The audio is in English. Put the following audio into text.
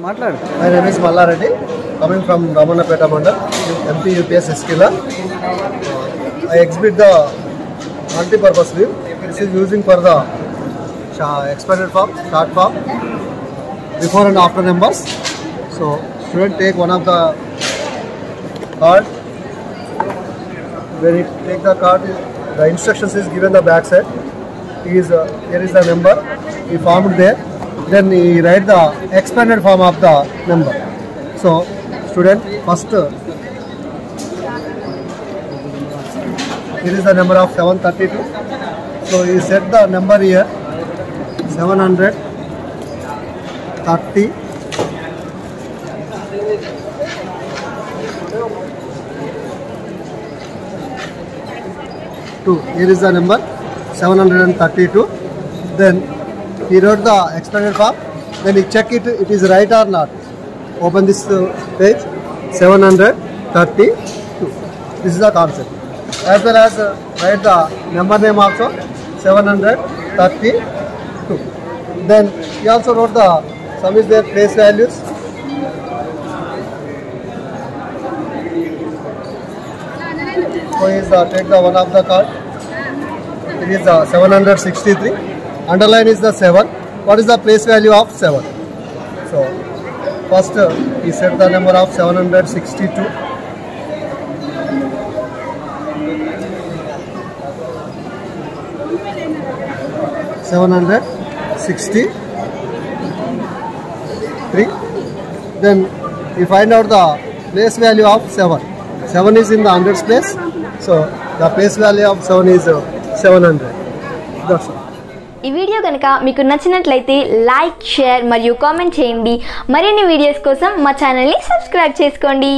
మాట్లాడు. My name is Mallareddy, coming from Ramanapeta Mandal, MP UPS Eskila. I exhibit the multi-purpose wheel. This is using for the expanded form, short form, before and after numbers. So student take one of the card. When you take the card, the instructions is given the back side. Here is the number. He formed there. Then he write the expanded form of the number. So student first, here is the number of 732. So he set the number here 730. Here is the number 732. Then he wrote the expanded form. Then he check it is right or not. Open this page 732. This is the concept. As well as write the number name also 732. Then he also wrote the sum is their place values. So he is take the one of the card. It is 763. Underline is the 7. What is the place value of 7? So first he set the number of 762. Then we find out the place value of 7. 7 is in the hundreds place, so the place value of 7 is 700. That's all. ఈ video కనుక మీకు నచ్చినట్లయితే like, share మరియు comment చేయండి. మరిన్ని videos కోసం మా ఛానల్ని సబ్స్క్రైబ్ చేసుకోండి.